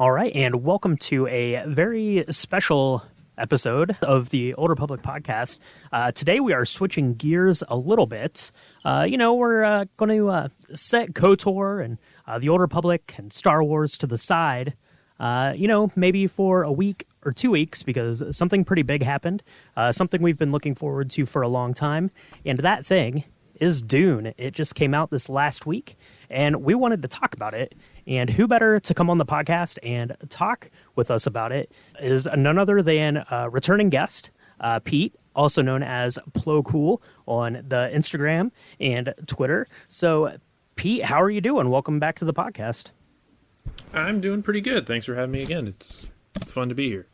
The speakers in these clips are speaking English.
All right, and welcome to a very special episode of the Old Republic podcast. Today we are switching gears a little bit. We're going to set KOTOR and the Old Republic and Star Wars to the side, maybe for a week or 2 weeks because something pretty big happened, something we've been looking forward to for a long time, and that thing is Dune. It just came out this last week, and we wanted to talk about it. And who better to come on the podcast and talk with us about it is none other than returning guest, Pete, also known as Plo Cool on the Instagram and Twitter. So, Pete, how are you doing? Welcome back to the podcast. I'm doing pretty good. Thanks for having me again. It's fun to be here.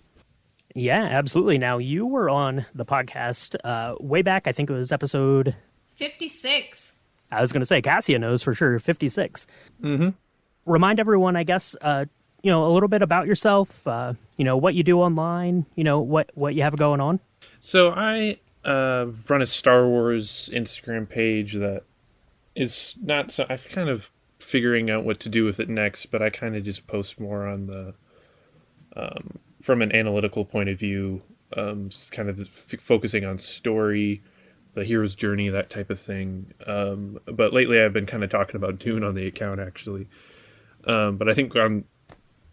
Yeah, absolutely. Now, you were on the podcast way back. I think it was episode 56. I was going to say, Cassia knows for sure, 56. Mm-hmm. Remind everyone, I guess, a little bit about yourself, what you do online, what you have going on. So I run a Star Wars Instagram page that is not so... I'm kind of figuring out what to do with it next, but I kind of just post more on the... from an analytical point of view, kind of focusing on story, the hero's journey, that type of thing. But lately I've been kind of talking about Dune on the account, actually. But I think on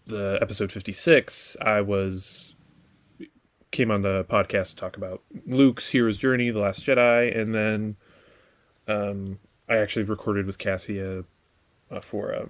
the episode 56, came on the podcast to talk about Luke's hero's journey, The Last Jedi, and then I actually recorded with Cassia for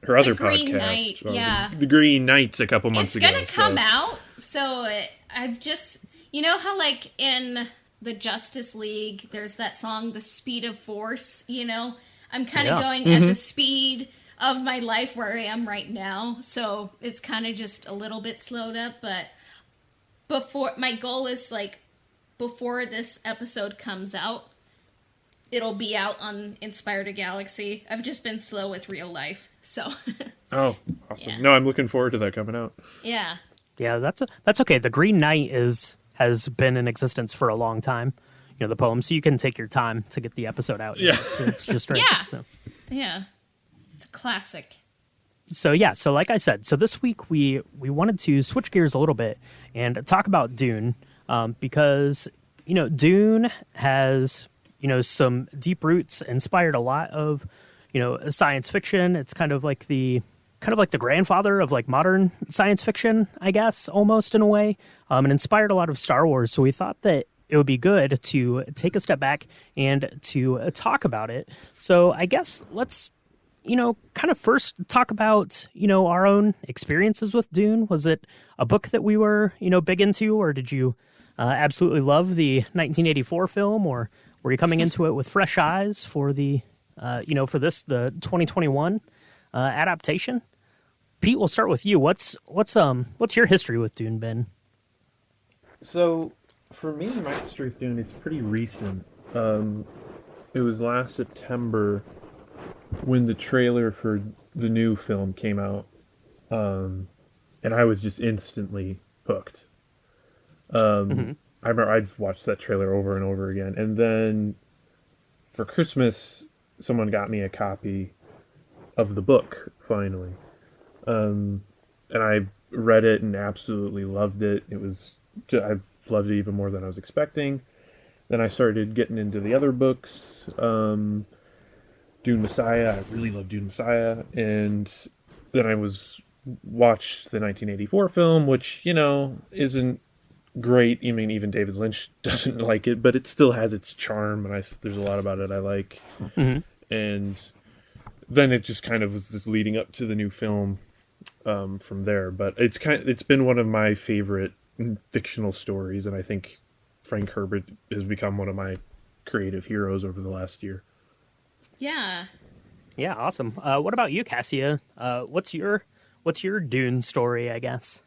her other Green podcast, Knight, yeah, the Green Knights, a couple months ago. It's gonna come out, so I've just, how like in the Justice League, there's that song, "The Speed of Force." I'm kind of going at the speed of my life where I am right now, so it's kind of just a little bit slowed up, but my goal is, like, before this episode comes out, it'll be out on Inspired a Galaxy. I've just been slow with real life, so. Oh, awesome. Yeah. No, I'm looking forward to that coming out. Yeah. Yeah, that's okay. The Green Knight has been in existence for a long time, the poem, so you can take your time to get the episode out. Yeah. It's just right. Yeah. So. Yeah. It's a classic. So like I said, so this week we wanted to switch gears a little bit and talk about Dune, because Dune has some deep roots, inspired a lot of science fiction. It's kind of like the grandfather of like modern science fiction, I guess, almost in a way, and inspired a lot of Star Wars. So we thought that it would be good to take a step back and to talk about it. So I guess let's kind of first talk about, our own experiences with Dune. Was it a book that we were, big into, or did you absolutely love the 1984 film, or were you coming into it with fresh eyes for the, the 2021 adaptation? Pete, we'll start with you. What's your history with Dune been? So, for me, my history with Dune, it's pretty recent. It was last September when the trailer for the new film came out, and I was just instantly hooked. I remember I'd watched that trailer over and over again, and then for Christmas, someone got me a copy of the book, finally. And I read it and absolutely loved it. I loved it even more than I was expecting. Then I started getting into the other books, Dune Messiah. I really love Dune Messiah. And then I watched the 1984 film, which, isn't great. I mean, even David Lynch doesn't like it, but it still has its charm, and there's a lot about it I like. Mm-hmm. And then it just kind of was just leading up to the new film from there. But it's been one of my favorite fictional stories, and I think Frank Herbert has become one of my creative heroes over the last year. Yeah. Yeah, awesome. What about you, Cassia? What's your Dune story, I guess?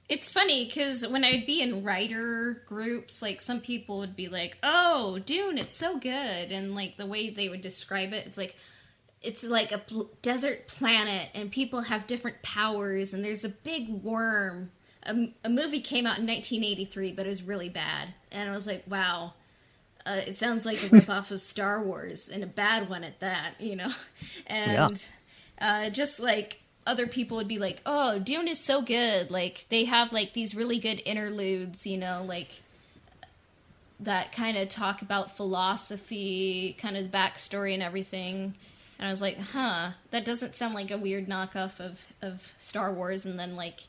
It's funny because when I'd be in writer groups, like, some people would be like, "Oh, Dune, it's so good," and like the way they would describe it, it's like a desert planet, and people have different powers, and there's a big worm. A movie came out in 1983, but it was really bad, and I was like, wow. It sounds like a ripoff of Star Wars, and a bad one at that, And just like other people would be like, oh, Dune is so good. Like, they have, like, these really good interludes, you know, like, that kind of talk about philosophy, kind of the backstory and everything. And I was like, that doesn't sound like a weird knockoff of Star Wars. And then, like,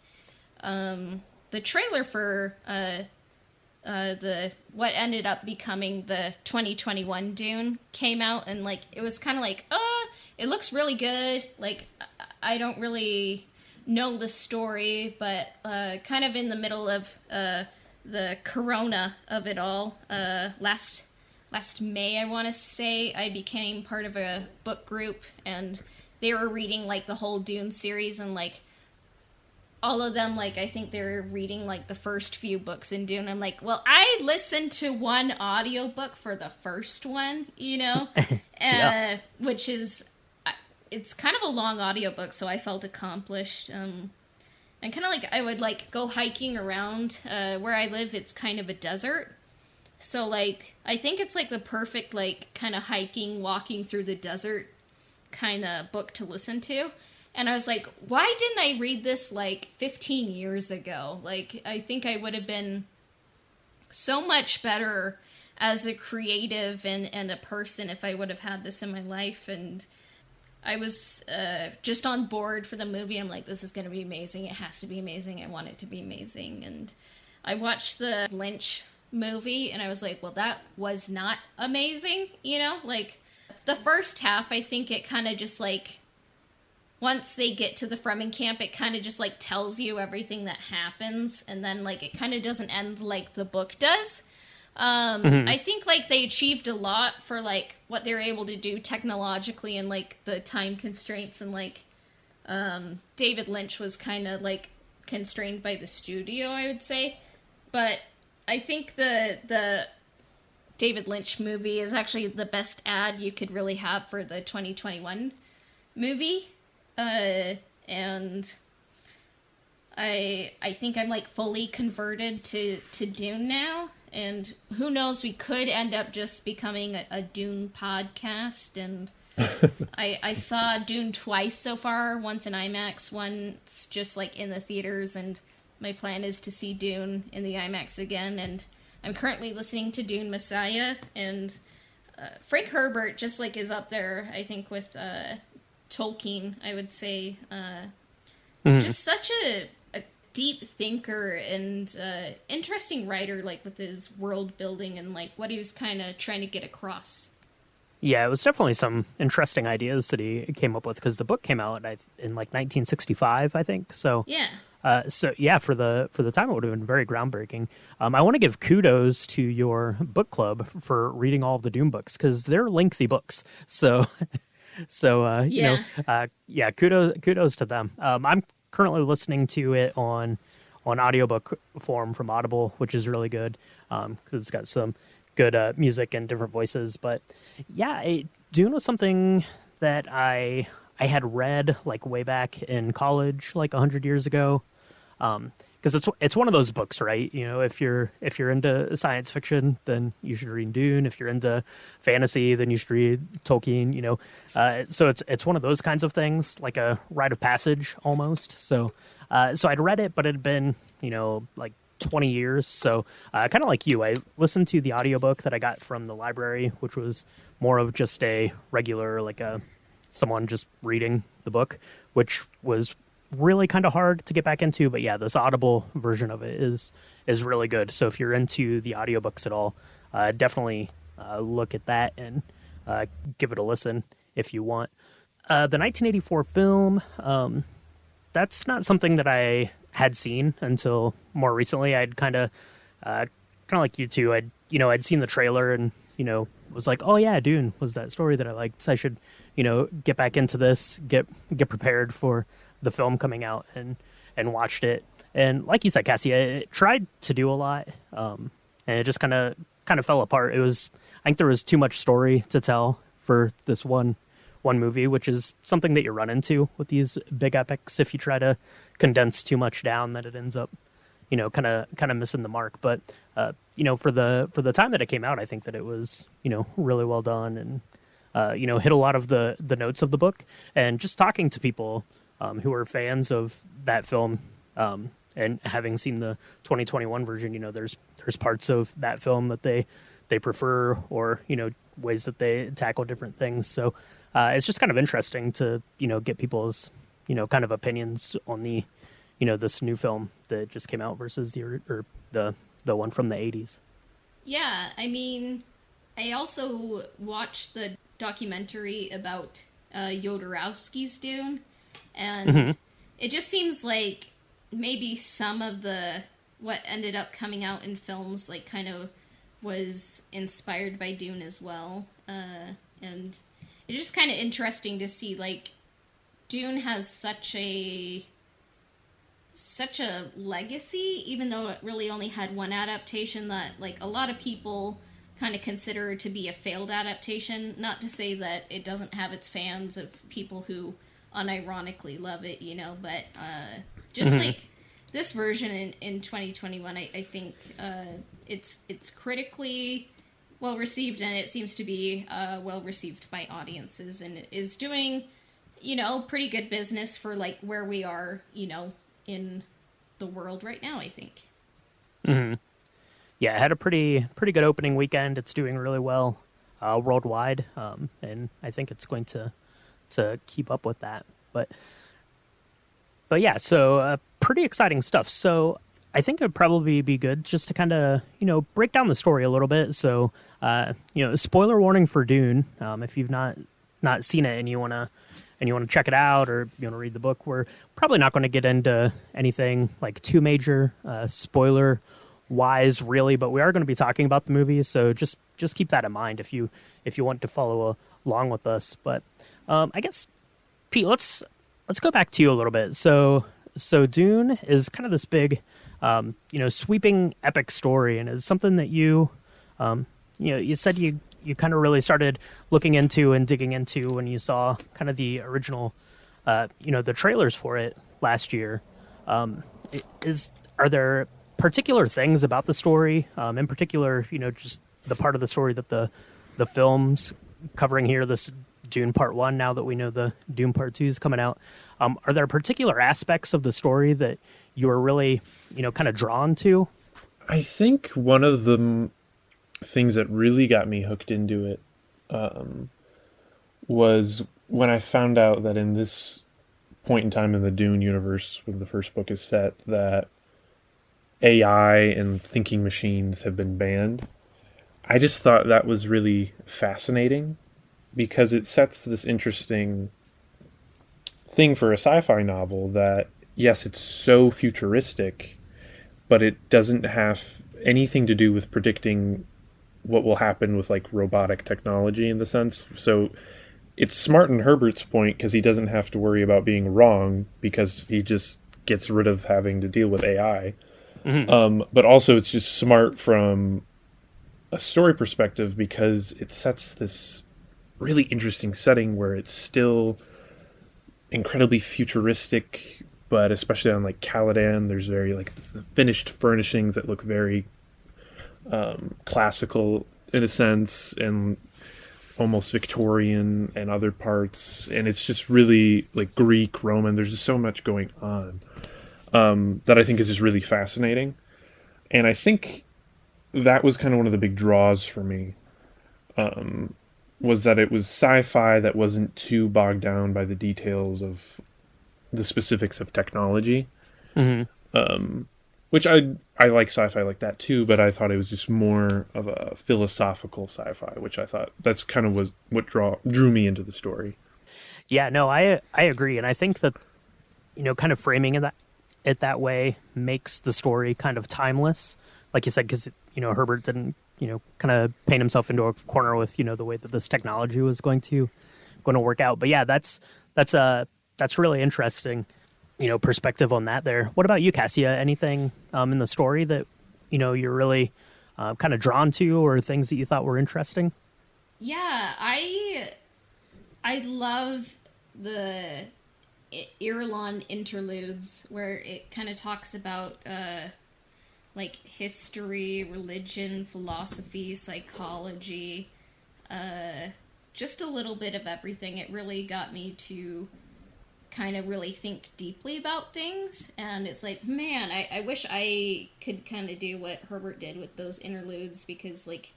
the trailer for the what ended up becoming the 2021 Dune came out, and, like, it was kind of like, it looks really good. Like, I don't really know the story, but kind of in the middle of the corona of it all, last May, I want to say, I became part of a book group, and they were reading, like, the whole Dune series, and, like, all of them, like, I think they were reading, like, the first few books in Dune. I'm like, well, I listened to one audiobook for the first one, you know? Yeah. Which is, it's kind of a long audiobook, so I felt accomplished. And kind of like, I would, like, go hiking around where I live. It's kind of a desert. So, like, I think it's, like, the perfect, like, kind of hiking, walking through the desert kind of book to listen to. And I was like, why didn't I read this, like, 15 years ago? Like, I think I would have been so much better as a creative and a person if I would have had this in my life. And I was just on board for the movie. I'm like, this is going to be amazing. It has to be amazing. I want it to be amazing. And I watched the Lynch movie, and I was like, well, that was not amazing, you know? Like, the first half, I think it kind of just, like, once they get to the Fremen camp, it kind of just, like, tells you everything that happens, and then, like, it kind of doesn't end like the book does. I think, like, they achieved a lot for, like, what they were able to do technologically and, like, the time constraints, and, like, David Lynch was kind of, like, constrained by the studio, I would say. But I think the David Lynch movie is actually the best ad you could really have for the 2021 movie. And I think I'm, like, fully converted to Dune now, and who knows, we could end up just becoming a Dune podcast. And I saw Dune twice so far, once in IMAX, once just, like, in the theaters, and my plan is to see Dune in the IMAX again. And I'm currently listening to Dune Messiah, and Frank Herbert just, like, is up there, I think, with Tolkien, I would say. Just such a deep thinker and interesting writer, like, with his world building and, like, what he was kind of trying to get across. Yeah, it was definitely some interesting ideas that he came up with, because the book came out in, like, 1965, I think. So Yeah. For the time, it would have been very groundbreaking. I want to give kudos to your book club for reading all of the Dune books, because they're lengthy books. So kudos to them. I'm currently listening to it on audiobook form from Audible, which is really good, because it's got some good music and different voices. But yeah, Dune was something that I had read, like, way back in college, like 100 years ago. Because it's one of those books, right? You know, if you're into science fiction, then you should read Dune. If you're into fantasy, then you should read Tolkien. You know, so it's one of those kinds of things, like a rite of passage almost. So I'd read it, but it had been, you know, like 20 years. So kind of like you, I listened to the audiobook that I got from the library, which was more of just a regular, like, someone just reading the book, which was really kind of hard to get back into. But yeah, this Audible version of it is really good. So if you're into the audiobooks at all, definitely look at that and give it a listen if you want. The 1984 film, that's not something that I had seen until more recently. I'd kind of like you two, I'd seen the trailer and, you know, was like, oh yeah, Dune was that story that I liked. So I should, you know, get back into this, get prepared for the film coming out, and watched it. And like you said, Cassie, it tried to do a lot, and it just kind of fell apart. I think there was too much story to tell for this one movie, which is something that you run into with these big epics. If you try to condense too much down, that it ends up, you know, kind of missing the mark. But you know, for the time that it came out, I think that it was, you know, really well done, and you know, hit a lot of the notes of the book. And just talking to people who are fans of that film, and having seen the 2021 version, there's parts of that film that they prefer, or ways that they tackle different things. So it's just kind of interesting to get people's kind of opinions on the this new film that just came out versus the one from the 80s. Yeah, I mean, I also watched the documentary about Jodorowsky's Dune, and it just seems like maybe some of what ended up coming out in films like kind of was inspired by Dune as well. And it's just kind of interesting to see, like, Dune has such a legacy, even though it really only had one adaptation that, like, a lot of people kind of consider to be a failed adaptation. Not to say that it doesn't have its fans of people who unironically love it, but just like this version in 2021, I think it's critically well received, and it seems to be well received by audiences, and it is doing pretty good business for like where we are in the world right now, I think. Yeah, it had a pretty good opening weekend. It's doing really well worldwide, and I think it's going to keep up with that. But yeah, so pretty exciting stuff. So I think it'd probably be good just to kind of break down the story a little bit. So spoiler warning for Dune. If you've not seen it and you want to check it out, or you want to read the book, we're probably not going to get into anything like too major spoiler wise, really. But we are going to be talking about the movie, so just keep that in mind if you want to follow along with us. But I guess, Pete, let's go back to you a little bit. So Dune is kind of this big, sweeping epic story, and it's something that you said you kind of really started looking into and digging into when you saw kind of the original, the trailers for it last year. Are there particular things about the story, in particular, just the part of the story that the film's covering here, this Dune Part 1, now that we know the Dune Part 2 is coming out, are there particular aspects of the story that you were really, kind of drawn to? I think one of the things that really got me hooked into it was when I found out that in this point in time in the Dune universe, when the first book is set, that AI and thinking machines have been banned. I just thought that was really fascinating, because it sets this interesting thing for a sci-fi novel that, yes, it's so futuristic, but it doesn't have anything to do with predicting what will happen with like robotic technology in the sense. So it's smart in Herbert's point because he doesn't have to worry about being wrong, because he just gets rid of having to deal with AI. But also it's just smart from a story perspective, because it sets this really interesting setting where it's still incredibly futuristic, but especially on like Caladan, there's very like the finished furnishings that look very classical in a sense, and almost Victorian and other parts, and it's just really like Greek, Roman. There's just so much going on that I think is just really fascinating, and I think that was kind of one of the big draws for me. Was that it was sci-fi that wasn't too bogged down by the details of the specifics of technology. Which I like sci-fi like that too, but I thought it was just more of a philosophical sci-fi, which I thought that's kind of was what drew me into the story. Yeah, no, I agree, and I think that kind of framing it that way makes the story kind of timeless, like you said, because Herbert didn't kind of paint himself into a corner with the way that this technology was going to work out. But yeah, that's really interesting, perspective on that there. What about you, Cassia? Anything in the story that you're really kind of drawn to, or things that you thought were interesting? Yeah, I love the Irulan interludes where it kind of talks about like history, religion, philosophy, psychology, just a little bit of everything. It really got me to kind of really think deeply about things. And it's like, man, I wish I could kind of do what Herbert did with those interludes, because like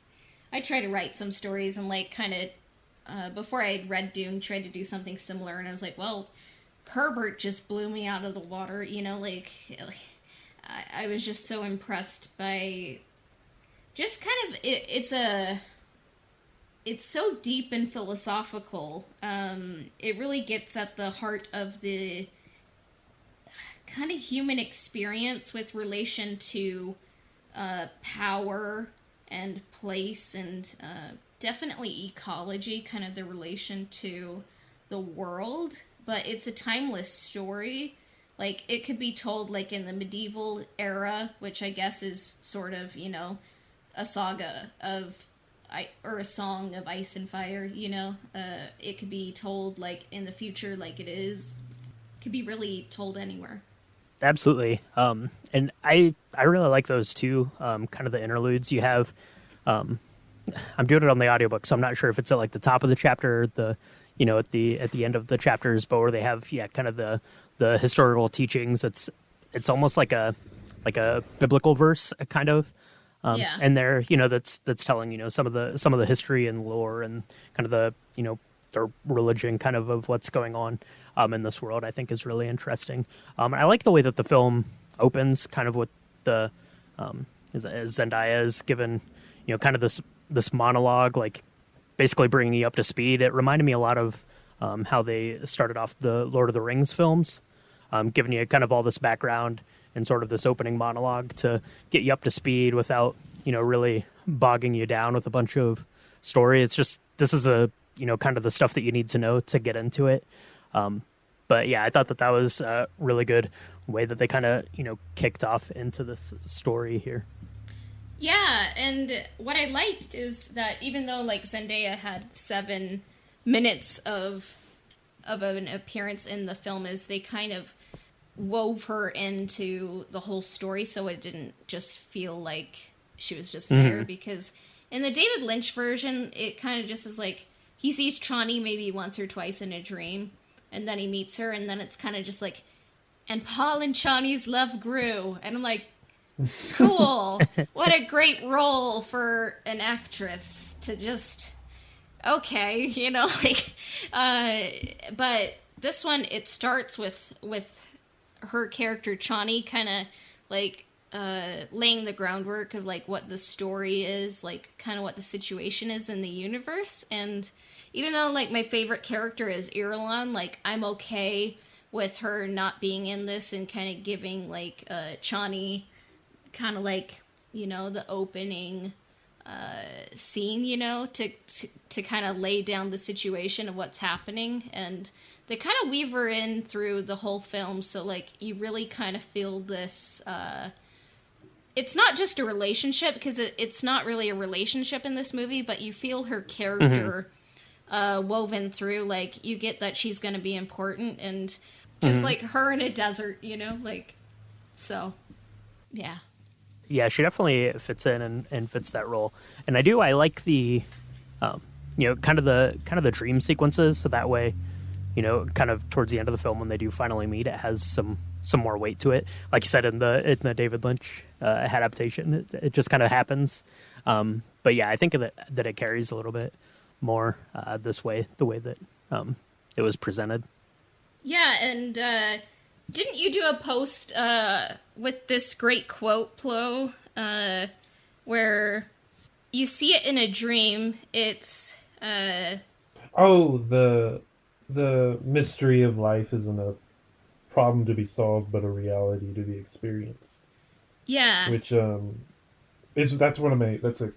I try to write some stories and like kind of before I had read Dune, tried to do something similar, and I was like, well, Herbert just blew me out of the water, you know, like I was just so impressed by just kind of it's so deep and philosophical. It really gets at the heart of the kind of human experience with relation to power and place, and definitely ecology, kind of the relation to the world. But it's a timeless story. Like, it could be told, like, in the medieval era, which I guess is sort of, you know, a saga of, or a song of ice and fire, you know? It could be told, like, in the future, like it is. It could be really told anywhere. Absolutely. And I really like those too, kind of the interludes. You have, I'm doing it on the audiobook, so I'm not sure if it's at, like, the top of the chapter, or the, you know, at the end of the chapters, but where they have, kind of the historical teachings. It's almost like a biblical verse, kind of. And there, you know, that's telling, you know, some of the history and lore and kind of the, you know, the religion kind of what's going on in this world, I think is really interesting. I like the way that the film opens, kind of with the as Zendaya is given, you know, kind of this monologue, like basically bringing you up to speed. It reminded me a lot of how they started off the Lord of the Rings films, giving you kind of all this background and sort of this opening monologue to get you up to speed without, you know, really bogging you down with a bunch of story. It's just, this is you know, kind of the stuff that you need to know to get into it. But yeah, I thought that was a really good way that they kind of, you know, kicked off into this story here. Yeah, and what I liked is that even though, like, Zendaya had 7 minutes of an appearance in the film, is they kind of wove her into the whole story, so it didn't just feel like she was just there. Because in the David Lynch version, it kind of just is like, he sees Chani maybe once or twice in a dream, and then he meets her, and then it's kind of just like, and Paul and Chani's love grew, and I'm like, cool. What a great role for an actress to just, okay, you know, like, but this one, it starts with her character Chani kind of like laying the groundwork of like what the story is, like kind of what the situation is in the universe. And even though like my favorite character is Irulan, like I'm okay with her not being in this and kind of giving like Chani kind of like, you know, the opening scene, you know, to kind of lay down the situation of what's happening. And they kind of weave her in through the whole film, so like you really kind of feel this it's not just a relationship, because it's not really a relationship in this movie, but you feel her character woven through. Like, you get that she's going to be important, and just like her in a desert, you know, like, so yeah. Yeah, she definitely fits in and fits that role. And I like the, you know, kind of the dream sequences. So that way, you know, kind of towards the end of the film when they do finally meet, it has some more weight to it. Like you said in the David Lynch adaptation, it just kind of happens. But yeah, I think that it carries a little bit more this way, the way that it was presented. Yeah, and didn't you do a post with this great quote, Plo, where you see it in a dream? It's the mystery of life isn't a problem to be solved, but a reality to be experienced. Yeah, which that's a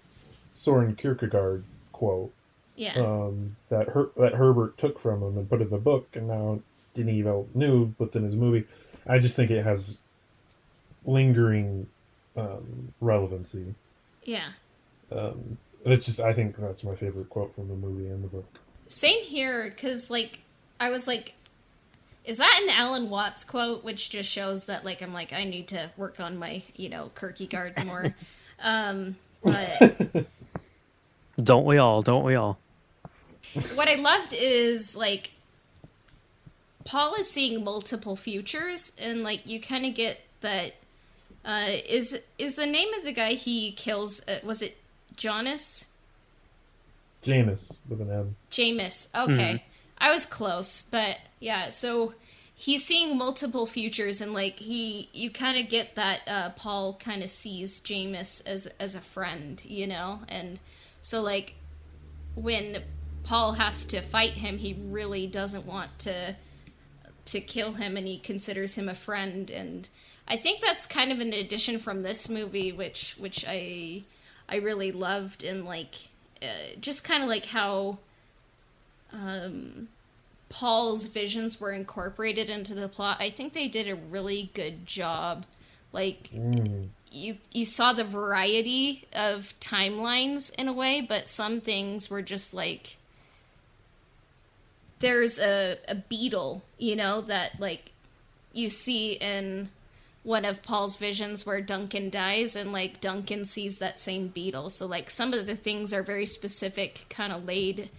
Soren Kierkegaard quote. Yeah, that Herbert took from him and put in the book, and now Denis Villeneuve put in his movie. I just think it has lingering relevancy. Yeah. It's just, I think that's my favorite quote from the movie and the book. Same here, because, like, I was like, is that an Alan Watts quote? Which just shows that, like, I'm like, I need to work on my, you know, Kierkegaard more. But Don't we all? What I loved is, like, Paul is seeing multiple futures, and like you kind of get that. Is the name of the guy he kills? Was it Jonas? Jameis with an M. Jameis. Okay, I was close, but yeah. So he's seeing multiple futures, and like you kind of get that Paul kind of sees Jameis as a friend, you know, and so like when Paul has to fight him, he really doesn't want to kill him, and he considers him a friend. And I think that's kind of an addition from this movie, which I really loved, and like just kind of like how Paul's visions were incorporated into the plot. I think they did a really good job. Like you saw the variety of timelines in a way, but some things were just like, there's a beetle, you know, that like you see in one of Paul's visions where Duncan dies, and like Duncan sees that same beetle. So like some of the things are very specific, kind of laid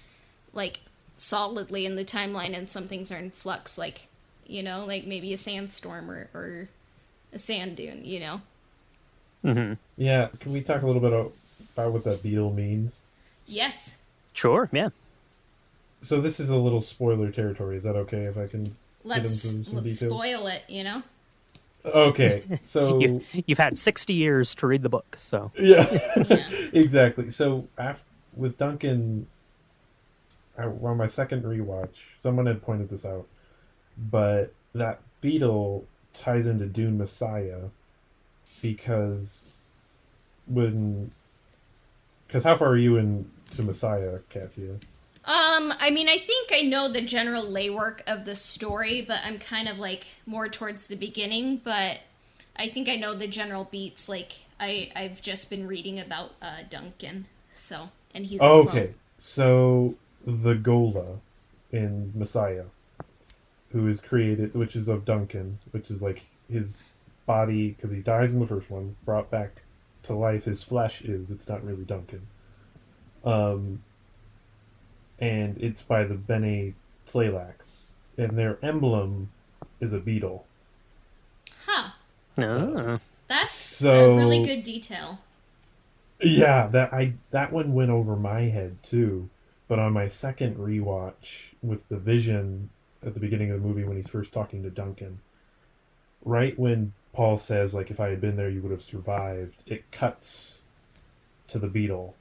like solidly in the timeline, and some things are in flux, like, you know, like maybe a sandstorm or a sand dune, you know. Yeah, can we talk a little bit about what that beetle means? Yes. Sure, yeah. So this is a little spoiler territory. Is that okay if I can get into some Let's details? spoil it, you know? Okay, so... You've had 60 years to read the book, so... Yeah, exactly. So with Duncan, on my second rewatch, someone had pointed this out, but that beetle ties into Dune Messiah because how far are you into Messiah, Cassia? I mean, I think I know the general laywork of the story, but I'm kind of like more towards the beginning, but I think I know the general beats. Like I've just been reading about Duncan, so, and he's okay. So the Gola in Messiah, who is created, which is of Duncan, which is like his body, because he dies in the first one, brought back to life. His flesh it's not really Duncan. And it's by the Bene Tleilax, and their emblem is a beetle. Huh. That's a really good detail. Yeah, that one went over my head too. But on my second rewatch with the vision at the beginning of the movie when he's first talking to Duncan, right when Paul says, like, if I had been there, you would have survived, it cuts to the beetle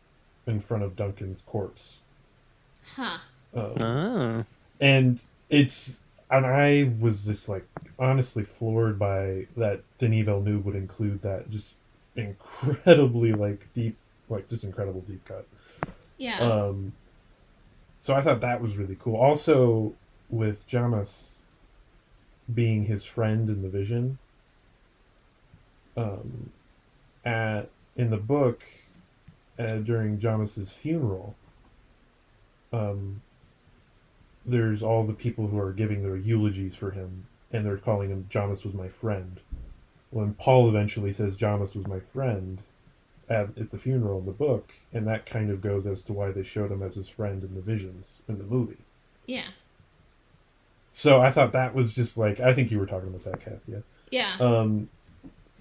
in front of Duncan's corpse. Huh. And I was just like honestly floored by that Denis Villeneuve would include that just incredibly like deep, like just incredible deep cut. Yeah. So I thought that was really cool. Also with Jamas being his friend in the vision, in the book, during Jamas's funeral, there's all the people who are giving their eulogies for him, and they're calling him Jamas was my friend. When Paul eventually says Jamas was my friend at the funeral in the book, and that kind of goes as to why they showed him as his friend in the visions in the movie. Yeah. So I thought that was just like, I think you were talking about that, Cassia. Yeah.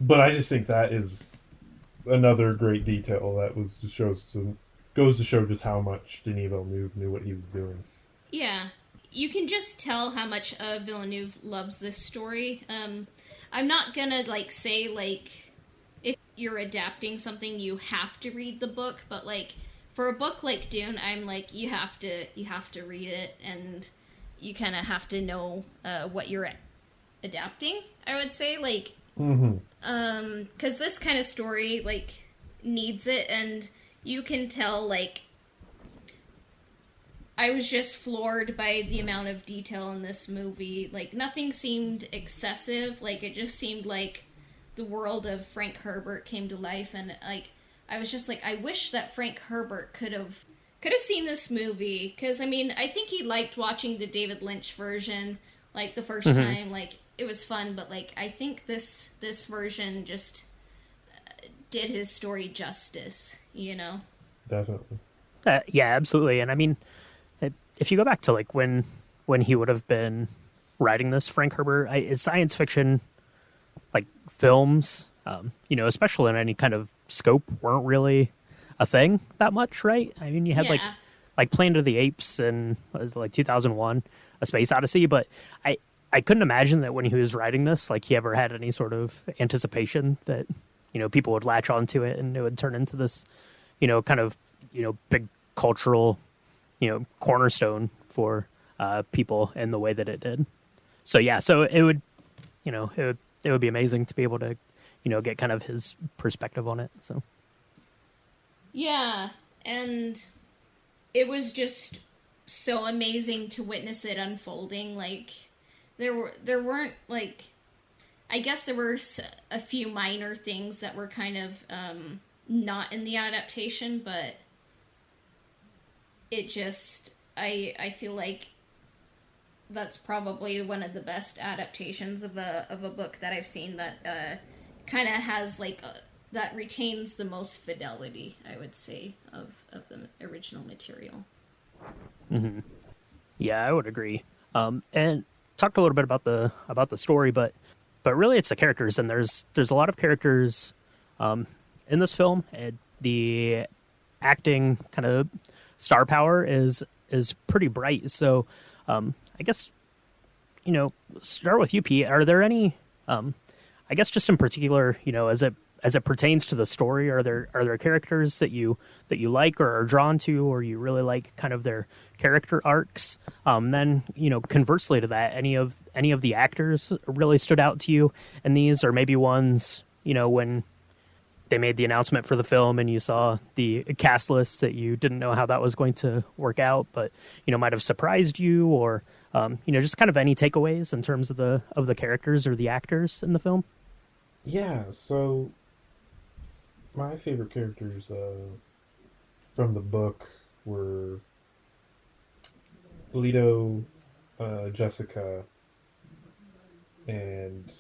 But I just think that is another great detail that goes to show just how much Denis Villeneuve knew what he was doing. Yeah. You can just tell how much Villeneuve loves this story. I'm not gonna say if you're adapting something you have to read the book, but like for a book like Dune, I'm like you have to read it, and you kind of have to know what you're adapting, I would say, because this kind of story needs it, and you can tell I was just floored by the amount of detail in this movie. Nothing seemed excessive. It just seemed like the world of Frank Herbert came to life, and I was just I wish that Frank Herbert could have seen this movie, because I think he liked watching the David Lynch version the first time. It was fun, but I think this version just did his story justice, Definitely. Yeah, absolutely. And if you go back to when he would have been writing this, Frank Herbert, it's science fiction, like films, especially in any kind of scope, weren't really a thing that much, right? I mean, you had like Planet of the Apes and what was it, like 2001, A Space Odyssey, but I couldn't imagine that when he was writing this, like he ever had any sort of anticipation that, people would latch onto it and it would turn into this, kind of, big cultural, cornerstone for people in the way that it did. So yeah, so it would, it would be amazing to be able to, get kind of his perspective on it. So yeah, and it was just so amazing to witness it unfolding. Like there weren't like, I guess there were a few minor things that were kind of not in the adaptation, but it just I feel like that's probably one of the best adaptations of a book that I've seen that kind of has like that retains the most fidelity, I would say, of the original material. Mm-hmm. Yeah, I would agree. And talked a little bit about the story, but really it's the characters, and there's a lot of characters in this film. And the acting kind of star power is pretty bright. So I guess, start with you, Pete. Are there any, I guess just in particular, as it pertains to the story, are there characters that you like or are drawn to, or you really like kind of their character arcs? Then, conversely to that, any of the actors really stood out to you in these, or maybe ones, when they made the announcement for the film and you saw the cast list that you didn't know how that was going to work out, but, might have surprised you, or, just kind of any takeaways in terms of the characters or the actors in the film? Yeah, so my favorite characters from the book were Leto, Jessica, and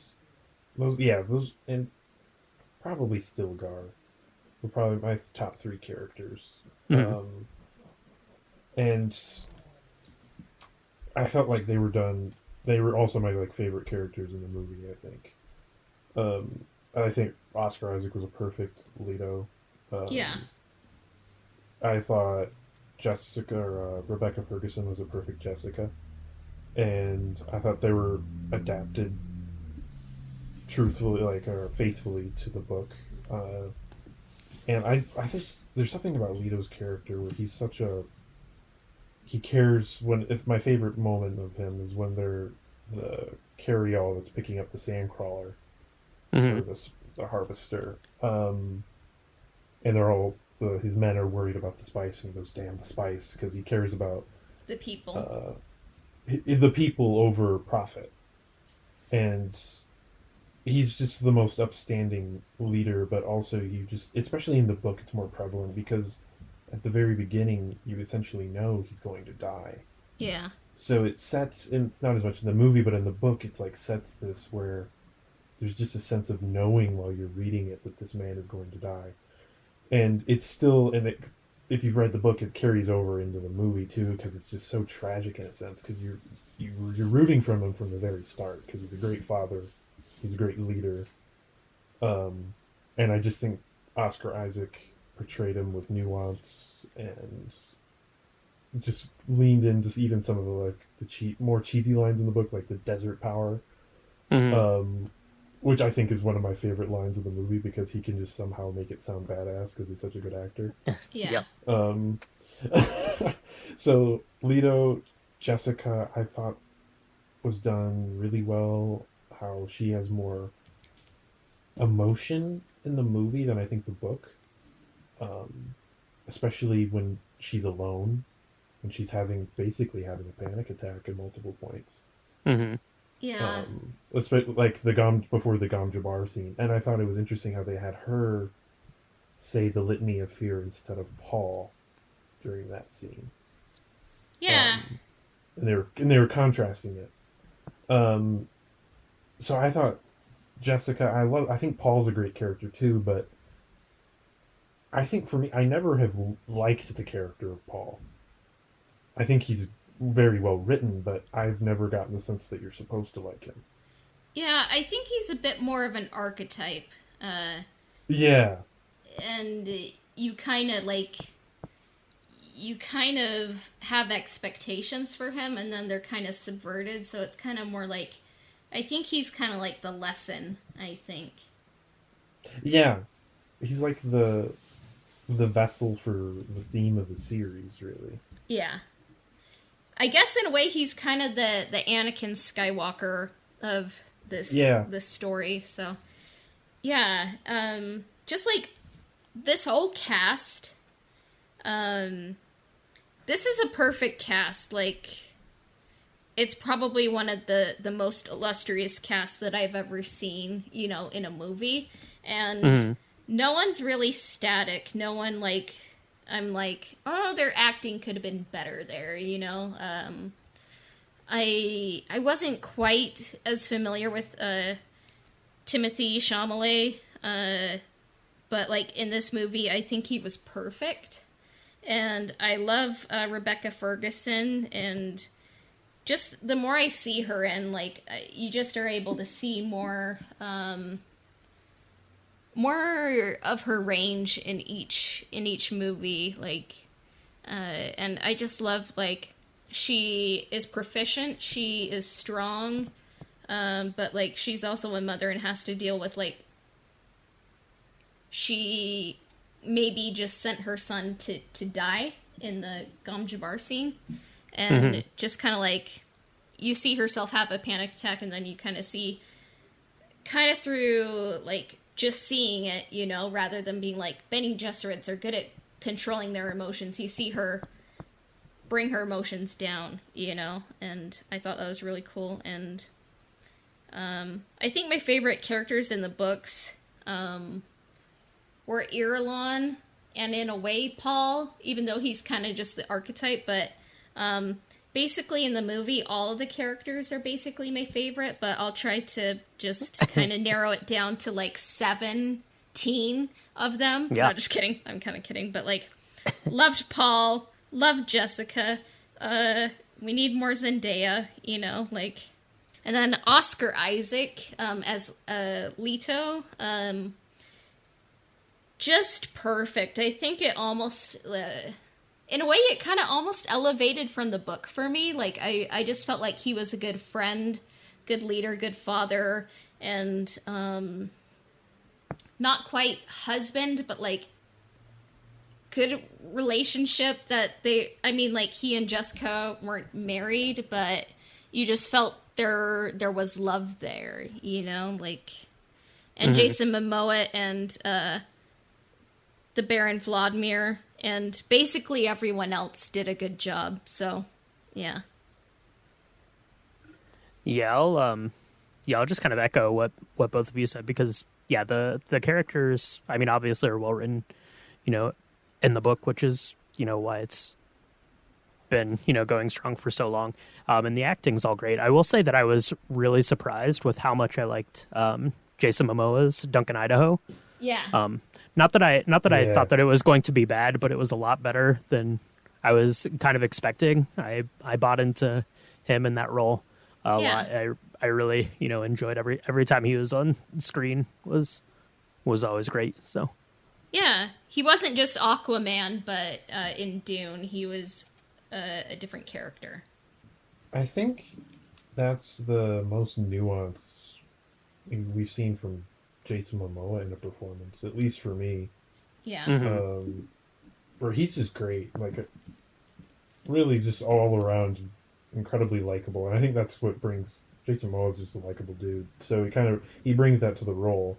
those, and probably Stilgar were probably my top three characters. Mm-hmm. And I felt like they were also my favorite characters in the movie, I think. I think Oscar Isaac was a perfect Leto. Yeah. I thought Rebecca Ferguson was a perfect Jessica. And I thought they were adapted truthfully, or faithfully to the book. And I think there's something about Leto's character where he's he cares if my favorite moment of him is when they're the carryall that's picking up the sandcrawler. Mm-hmm. Or the harvester, and they're all his men are worried about the spice, and he goes, "Damn the spice," because he cares about the people, the people over profit, and he's just the most upstanding leader. But also, especially in the book, it's more prevalent because at the very beginning, you essentially know he's going to die. Yeah. So it sets, and it's not as much in the movie, but in the book, it's sets this where there's just a sense of knowing while you're reading it that this man is going to die. And it's still, if you've read the book, it carries over into the movie too, because it's just so tragic in a sense, because you're rooting for him from the very start, because he's a great father, he's a great leader. And I just think Oscar Isaac portrayed him with nuance and just leaned into even some of the more cheesy lines in the book, like the desert power. Mm-hmm. Which I think is one of my favorite lines of the movie because he can just somehow make it sound badass because he's such a good actor. Yeah. So Leto, Jessica, I thought was done really well. How she has more emotion in the movie than I think the book. Especially when she's alone, when she's basically having a panic attack at multiple points. Mm-hmm. Yeah. Like before the Gom Jabbar scene. And I thought it was interesting how they had her say the litany of fear instead of Paul during that scene. Yeah. And they were contrasting it. So I thought Jessica, I think Paul's a great character too, but I think for me, I never have liked the character of Paul. I think he's very well written, but I've never gotten the sense that you're supposed to like him. Yeah, I think he's a bit more of an archetype. Yeah. And you kind of like you kind of have expectations for him, and then they're kind of subverted, so it's kind of more like, I think he's kind of like the lesson, I think. Yeah. He's like the vessel for the theme of the series, really. Yeah. I guess in a way he's kind of the Anakin Skywalker of this story, so yeah. Just like this whole cast, this is a perfect cast. Like, it's probably one of the most illustrious casts that I've ever seen, in a movie. And no one's really static. No one, like, I'm like, oh, their acting could have been better there, I wasn't quite as familiar with Timothée Chalamet, but, like, in this movie, I think he was perfect. And I love Rebecca Ferguson, and just the more I see her in, like, you just are able to see more of her range in each movie, like, and I just love, like, she is proficient, she is strong, but, like, she's also a mother and has to deal with, like, she maybe just sent her son to die in the Gom Jabbar scene, and just kind of like, you see herself have a panic attack, and then you kind of see, kind of through, like, just seeing it, rather than being like, Bene Gesserits are good at controlling their emotions, you see her bring her emotions down, and I thought that was really cool. And I think my favorite characters in the books were Irulan, and in a way Paul, even though he's kind of just the archetype, but basically in the movie all of the characters are basically my favorite, but I'll try to just kind of narrow it down to like 17 of them. Yeah. No, just kidding. I'm kind of kidding, but like, loved Paul, loved Jessica, we need more Zendaya, like, and then Oscar Isaac as Leto, just perfect. I think it almost, in a way, it kind of almost elevated from the book for me. Like, I just felt like he was a good friend, good leader, good father, and not quite husband, but, like, good relationship that like, he and Jessica weren't married, but you just felt there was love there, like, and Jason Momoa and the Baron Vladimir, and basically everyone else did a good job. So, yeah. Yeah, I'll just kind of echo what both of you said, because the characters, I mean, obviously are well written, in the book, which is, why it's been, going strong for so long. And the acting's all great. I will say that I was really surprised with how much I liked Jason Momoa's Duncan Idaho. Yeah. Not that I thought that it was going to be bad, but it was a lot better than I was kind of expecting. I bought into him in that role a lot. I really, enjoyed every time he was on screen. Was always great. So yeah, he wasn't just Aquaman, but in Dune he was a different character. I think that's the most nuance we've seen from Jason Momoa in a performance, at least for me. Yeah. Where he's just great, like, really just all around incredibly likable, and I think that's what brings Jason Momoa is just a likable dude. So he brings that to the role.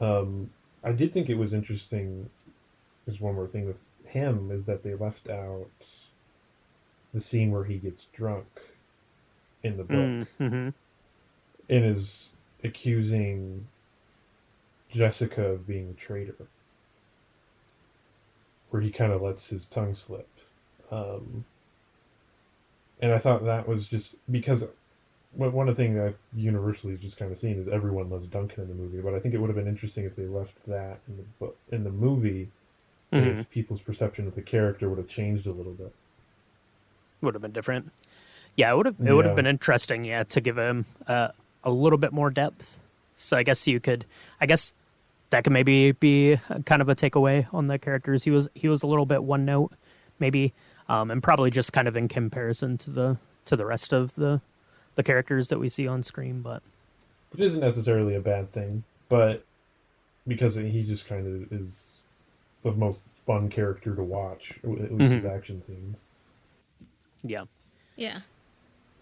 I did think it was interesting. There's one more thing with him, is that they left out the scene where he gets drunk in the book and is accusing Jessica of being a traitor, where he kind of lets his tongue slip. And I thought that was just because one of the things I've universally just kind of seen is everyone loves Duncan in the movie, but I think it would have been interesting if they left that in the book, in the movie, if people's perception of the character would have changed a little bit. Would have been different. Yeah, it would have been interesting, to give him a little bit more depth. So I guess that could maybe be kind of a takeaway on the characters. He was a little bit one note, maybe, and probably just kind of in comparison to the rest of the characters that we see on screen, but which isn't necessarily a bad thing, but because he just kind of is the most fun character to watch, at least his action scenes. Yeah. Yeah.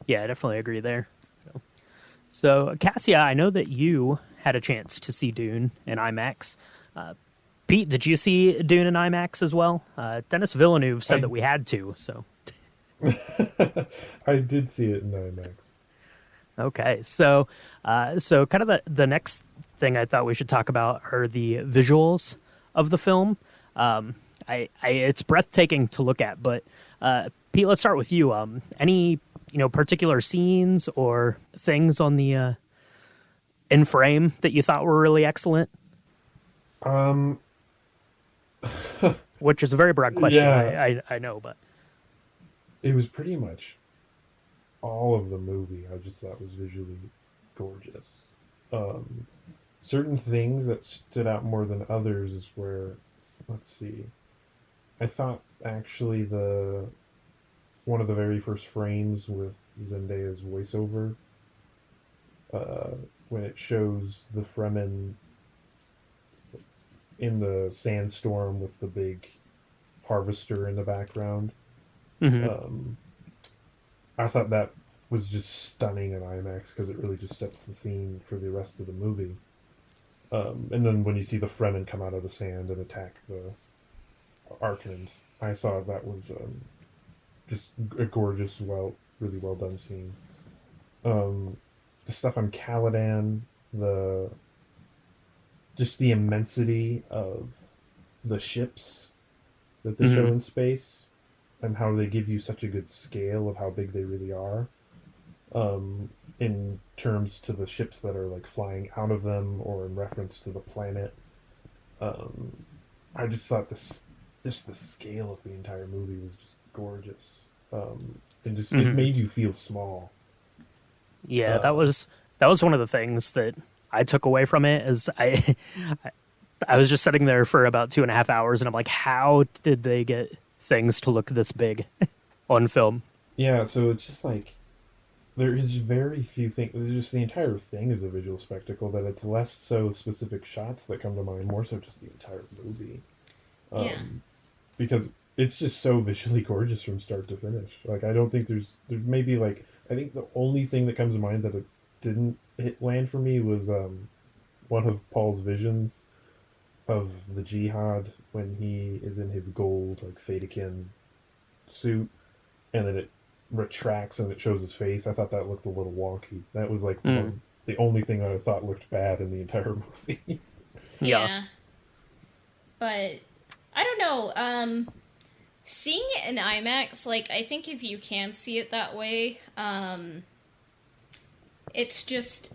Yeah, I definitely agree there. So, Cassia, I know that you had a chance to see Dune in IMAX. Pete, did you see Dune in IMAX as well? Dennis Villeneuve said that we had to, so. I did see it in IMAX. Okay, so kind of the next thing I thought we should talk about are the visuals of the film. It's breathtaking to look at, but Pete, let's start with you. Any particular scenes or things on the in frame that you thought were really excellent? Which is a very broad question. Yeah. I know, but it was pretty much all of the movie. I just thought was visually gorgeous. Certain things that stood out more than others is where, let's see, I thought actually one of the very first frames with Zendaya's voiceover, when it shows the Fremen in the sandstorm with the big harvester in the background. I thought that was just stunning in IMAX because it really just sets the scene for the rest of the movie. And then when you see the Fremen come out of the sand and attack the Arkanans, I thought that was just a gorgeous, really well done scene. The stuff on Caladan, just the immensity of the ships that they show in space, and how they give you such a good scale of how big they really are, in terms to the ships that are like flying out of them or in reference to the planet. I just thought the scale of the entire movie was just gorgeous. And just it made you feel small. Yeah, that was one of the things that I took away from it. Is I was just sitting there for about 2.5 hours, and I'm like, how did they get things to look this big on film? Yeah, so it's just like there is very few things. Just the entire thing is a visual spectacle. That it's less so specific shots that come to mind, more so just the entire movie. Because it's just so visually gorgeous from start to finish. Like, I don't think there's maybe like, I think the only thing that comes to mind that it didn't land for me was one of Paul's visions of the Jihad when he is in his gold like Fatican suit, and then it retracts and it shows his face. I thought that looked a little wonky. That was like the only thing that I thought looked bad in the entire movie. Yeah. But I don't know. Seeing it in IMAX, like, I think if you can see it that way, it's just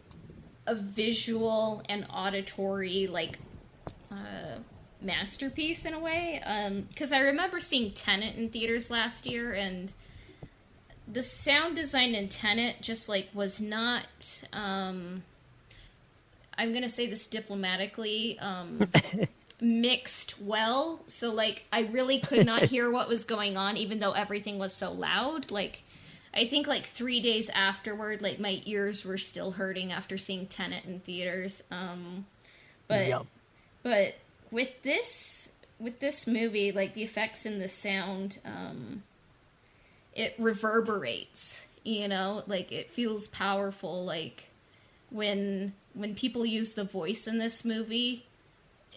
a visual and auditory, like, masterpiece in a way. Because I remember seeing Tenet in theaters last year, and the sound design in Tenet just, like, was not, I'm gonna say this diplomatically, mixed well. So, like, I really could not hear what was going on, even though everything was so loud. Like, I think, like, 3 days afterward, like, my ears were still hurting after seeing Tenet in theaters. But with this movie, like, the effects and the sound, it reverberates, like, it feels powerful. Like, when people use the voice in this movie,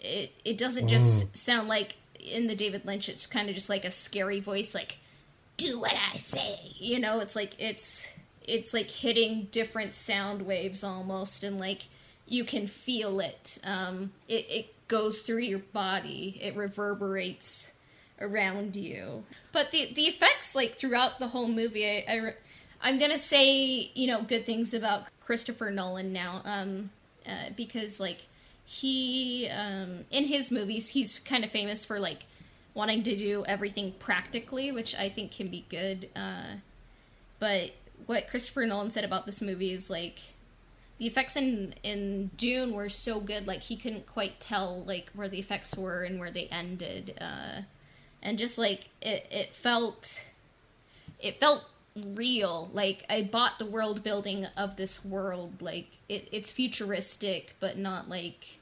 it doesn't just sound like in the David Lynch, it's kind of just like a scary voice, like, do what I say, it's like, it's like hitting different sound waves almost, and like, you can feel it. It goes through your body, it reverberates around you. But the effects, like, throughout the whole movie, I'm gonna say, good things about Christopher Nolan now, because, like, he, in his movies, he's kind of famous for, like, wanting to do everything practically, which I think can be good. But what Christopher Nolan said about this movie is like the effects in Dune were so good, like he couldn't quite tell like where the effects were and where they ended, and just like it felt real. Like I bought the world building of this world. Like it's futuristic, but not like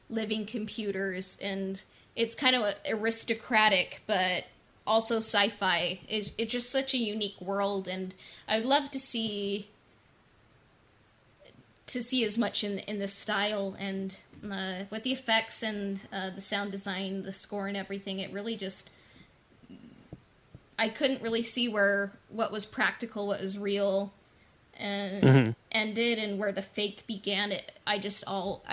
living computers, and it's kind of aristocratic, but also sci-fi. It's just such a unique world, and I'd love to see as much in this style, and with the effects and the sound design, the score and everything, it really just, I couldn't really see what was practical, what was real, and ended, and where the fake began. I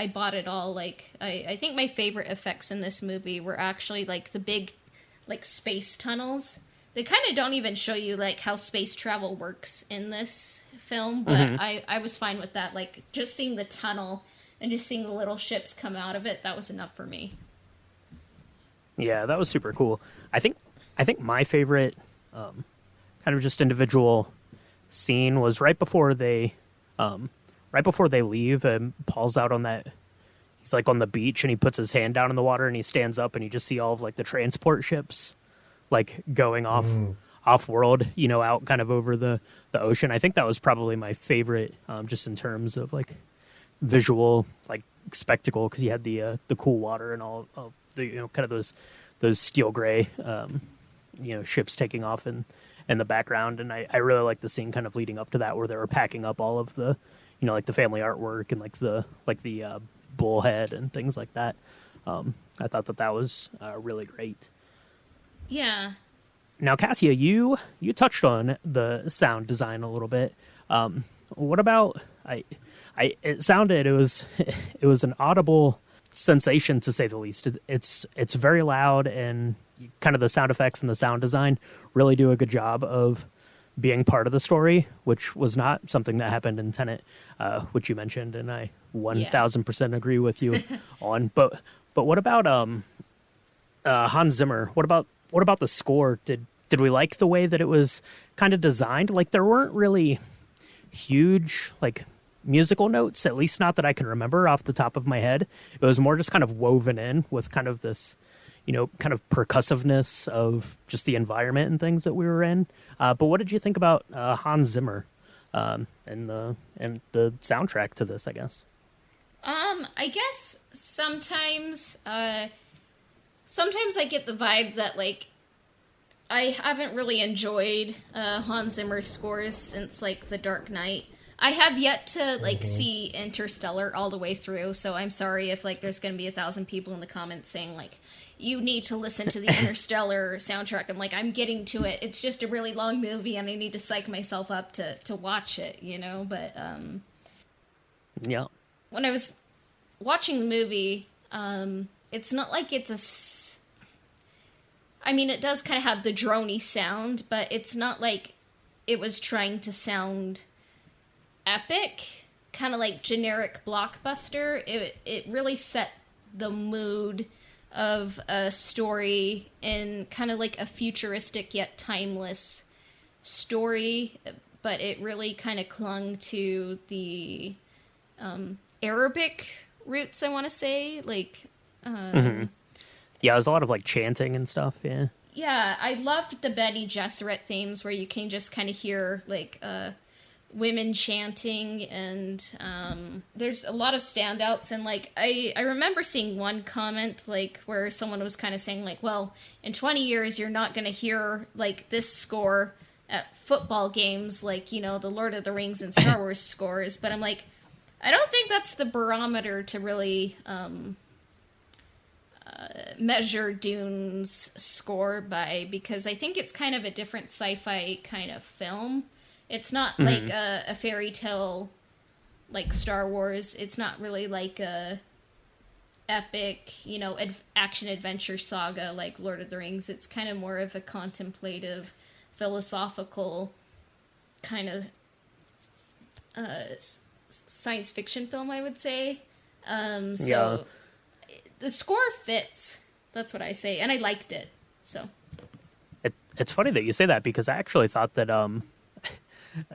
bought it all. Like I think my favorite effects in this movie were actually like the big, like space tunnels. They kind of don't even show you like how space travel works in this film, but I was fine with that. Like just seeing the tunnel and just seeing the little ships come out of it, that was enough for me. Yeah, that was super cool. I think my favorite kind of just individual scene was right before they leave, and Paul's out on that, he's like on the beach, and he puts his hand down in the water, and he stands up, and you just see all of like the transport ships like going off world, you know, out kind of over the ocean. I think that was probably my favorite, just in terms of like visual like spectacle, because you had the cool water and all of the, you know, kind of those steel gray ships taking off in the background. And I really like the scene kind of leading up to that, where they were packing up all of the, you know, like the family artwork and like the bullhead and things like that. I thought that was really great. Yeah. Now, Cassia, you touched on the sound design a little bit. What about it sounded, it was an audible sensation, to say the least. It's very loud, and kind of the sound effects and the sound design really do a good job of being part of the story, which was not something that happened in Tenet, which you mentioned, and I 1000% agree with you on. But what about Hans Zimmer? What about the score? Did we like the way that it was kind of designed? Like there weren't really huge like musical notes, at least not that I can remember off the top of my head. It was more just kind of woven in with kind of this, you know, kind of percussiveness of just the environment and things that we were in. But what did you think about Hans Zimmer and the soundtrack to this, I guess? I guess sometimes I get the vibe that like I haven't really enjoyed Hans Zimmer's scores since like The Dark Knight. I have yet to like see Interstellar all the way through, so I'm sorry if like there's going to be 1,000 people in the comments saying like you need to listen to the Interstellar soundtrack. I'm like, I'm getting to it. It's just a really long movie, and I need to psych myself up to watch it, you know. But yeah, when I was watching the movie, it's not like I mean, it does kind of have the droney sound, but it's not like it was trying to sound epic, kind of like generic blockbuster. It really set the mood of a story in kind of like a futuristic yet timeless story, but it really kind of clung to the Arabic roots, I want to say, like yeah, there's a lot of like chanting and stuff. Yeah, I loved the Bene Gesserit themes, where you can just kind of hear like women chanting, and there's a lot of standouts. And like I remember seeing one comment like where someone was kind of saying like, well, in 20 years you're not going to hear like this score at football games, like, you know, the Lord of the Rings and Star Wars scores. But I'm like, I don't think that's the barometer to really measure Dune's score by, because I think it's kind of a different sci-fi kind of film. It's not like a fairy tale like Star Wars. It's not really like a epic, you know, action adventure saga like Lord of the Rings. It's kind of more of a contemplative, philosophical kind of science fiction film, I would say. So the score fits. That's what I say, and I liked it. So It's funny that you say that, because I actually thought that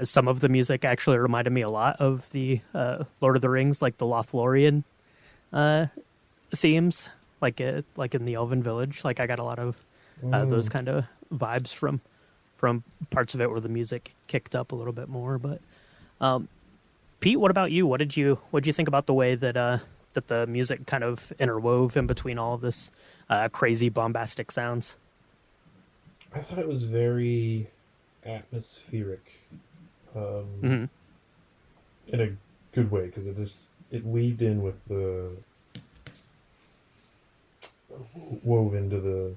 some of the music actually reminded me a lot of the Lord of the Rings, like the Lothlorien themes, like in the Elven Village. Like I got a lot of those kind of vibes from parts of it where the music kicked up a little bit more. But Pete, what about you? What did you think about the way that that the music kind of interwove in between all of this crazy bombastic sounds? I thought it was very atmospheric, Mm-hmm. in a good way, because it weaved in with wove into the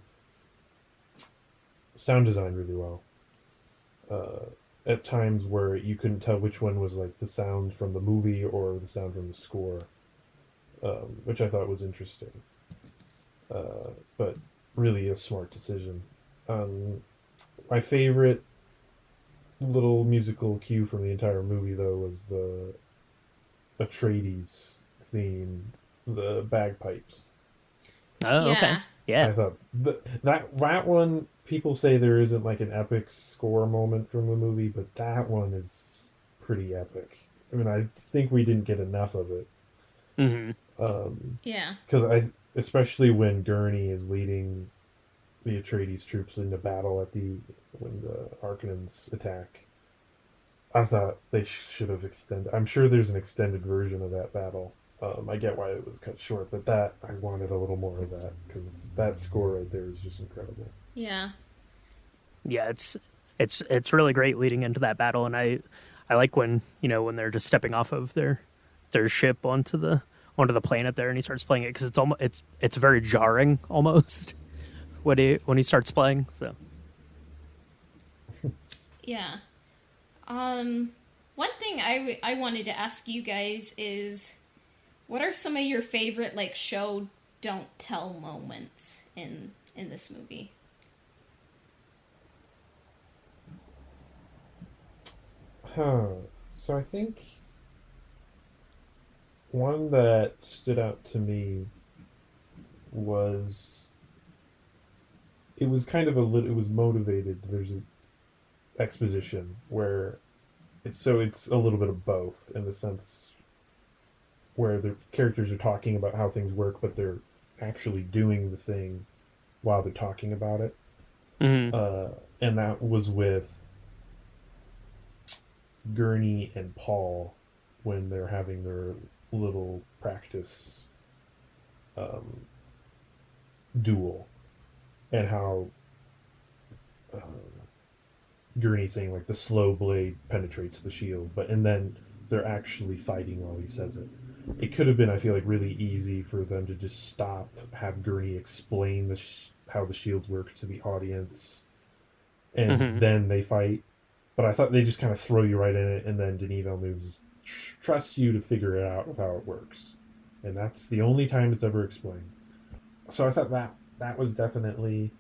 sound design really well. At times where you couldn't tell which one was like the sound from the movie or the sound from the score, which I thought was interesting, but really a smart decision. My favorite little musical cue from the entire movie, though, was the Atreides theme, the bagpipes. Oh, okay. Yeah. I thought that one, people say there isn't like an epic score moment from the movie, but that one is pretty epic. I mean, I think we didn't get enough of it. Mm-hmm. yeah. Because especially when Gurney is leading the Atreides troops into battle when the Harkonnens attack, I thought they should have extended. I'm sure there's an extended version of that battle. I get why it was cut short, but I wanted a little more of that, because that score right there is just incredible. Yeah. Yeah, it's really great leading into that battle, and I like when they're just stepping off of their ship onto the planet there, and he starts playing it, because it's very jarring almost when he starts playing. So Yeah. One thing I wanted to ask you guys is, what are some of your favorite like show don't tell moments in this movie? So I think one that stood out to me was, it was kind of it was motivated. There's an exposition where it's a little bit of both, in the sense where the characters are talking about how things work, but they're actually doing the thing while they're talking about it. mm-hmm. And that was with Gurney and Paul when they're having their little practice duel, and how Gurney saying like the slow blade penetrates the shield, and then they're actually fighting while he says it. It could have been, I feel like, really easy for them to just stop, have Gurney explain how the shields work to the audience, and then they fight. But I thought they just kind of throw you right in it, and then Denis Villeneuve trusts you to figure it out of how it works. And that's the only time it's ever explained. So I thought that was definitely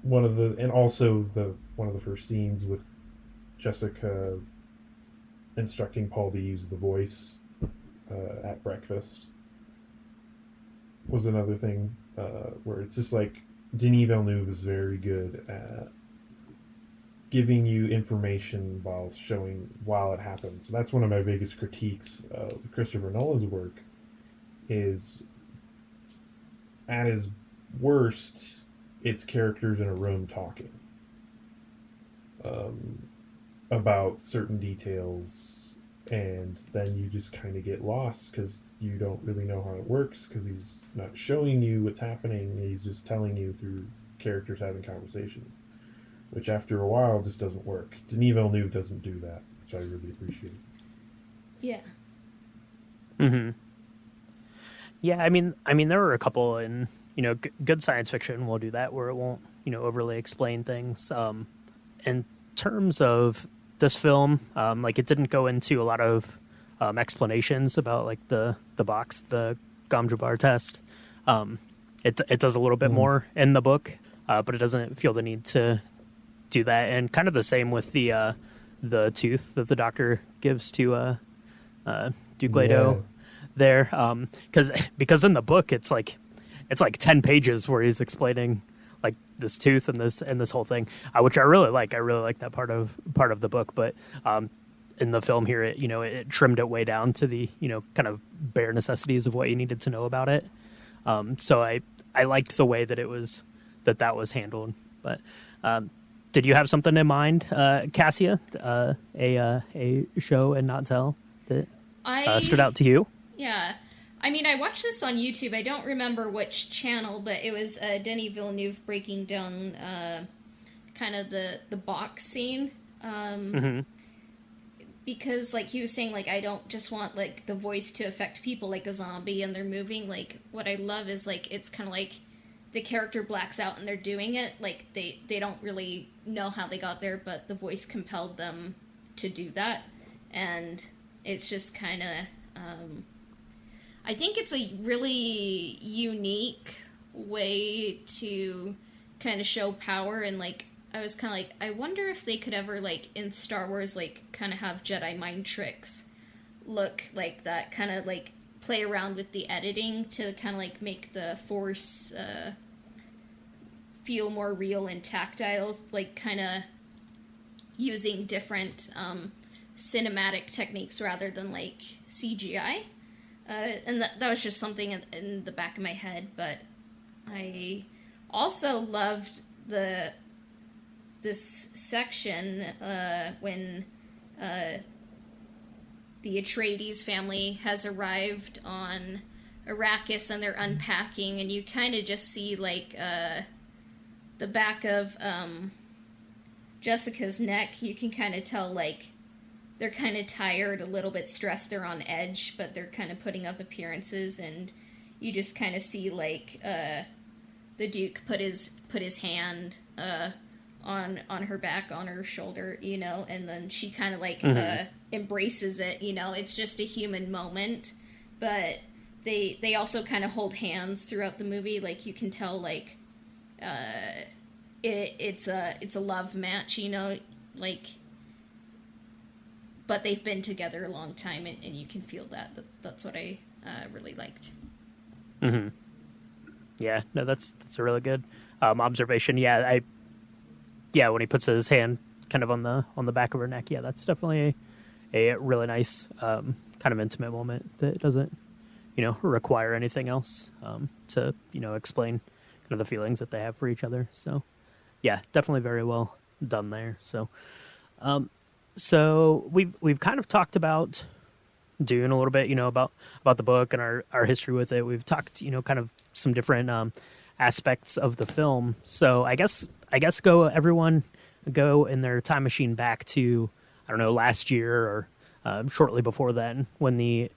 one of the first scenes with Jessica instructing Paul to use the voice at breakfast was another thing where it's just like Denis Villeneuve is very good at giving you information while it happens. That's one of my biggest critiques of Christopher Nolan's work, is at his worst, it's characters in a room talking about certain details, and then you just kind of get lost because you don't really know how it works, because he's not showing you what's happening, he's just telling you through characters having conversations, which after a while just doesn't work. Denis Villeneuve doesn't do that, which I really appreciate. Yeah. Mm-hmm. Yeah, I mean, there are a couple in good science fiction will do that, where it won't overly explain things. In terms of this film, like it didn't go into a lot of explanations about like the box, the Gom-Jabbar test. It does a little bit more in the book, but it doesn't feel the need to do that. And kind of the same with the tooth that the doctor gives to Duke Leto there, because in the book it's like it's like 10 pages where he's explaining like this tooth and this whole thing, which I really like. I really like that part of the book. But in the film here, it trimmed it way down to the kind of bare necessities of what you needed to know about it. So I liked the way that that was handled. But did you have something in mind, Cassia? A show and not tell that stood out to you? Yeah. I mean, I watched this on YouTube. I don't remember which channel, but it was Denis Villeneuve breaking down kind of the box scene. Because, like, he was saying, like, I don't just want, like, the voice to affect people like a zombie and they're moving. Like, what I love is, like, it's kind of like the character blacks out and they're doing it. Like, they don't really know how they got there, but the voice compelled them to do that. And it's just kind of... I think it's a really unique way to kind of show power, and like I was kind of like, I wonder if they could ever, like in Star Wars, like kind of have Jedi mind tricks look like that, kind of like play around with the editing to kind of like make the Force feel more real and tactile, like kind of using different cinematic techniques rather than like CGI. And that was just something in the back of my head, but I also loved this section when the Atreides family has arrived on Arrakis and they're unpacking, and you kind of just see like the back of Jessica's neck. You can kind of tell like they're kind of tired, a little bit stressed, they're on edge, but they're kind of putting up appearances, and you just kind of see like the Duke put his hand on her back, on her shoulder, and then she kind of like embraces it. It's just a human moment, but they also kind of hold hands throughout the movie. Like you can tell like it's a love match, like. But they've been together a long time, and you can feel that. That's what I really liked. Mm-hmm. Yeah, no, that's a really good observation. Yeah, when he puts his hand kind of on the back of her neck, yeah, that's definitely a really nice kind of intimate moment that doesn't require anything else to explain kind of the feelings that they have for each other. So yeah, definitely very well done there. So. So we've kind of talked about Dune a little bit, about the book and our history with it. We've talked, kind of some different aspects of the film. So I guess everyone go in their time machine back to, I don't know, last year or shortly before then, when the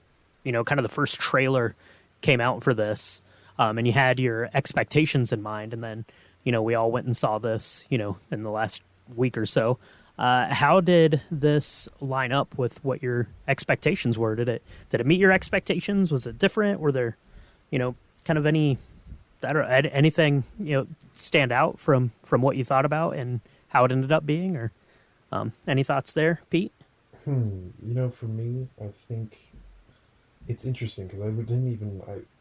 kind of the first trailer came out for this, and you had your expectations in mind, and then we all went and saw this in the last week or so. How did this line up with what your expectations were? Did it meet your expectations? Was it different? Were there, kind of anything, stand out from what you thought about and how it ended up being, or any thoughts there, Pete? For me, I think it's interesting because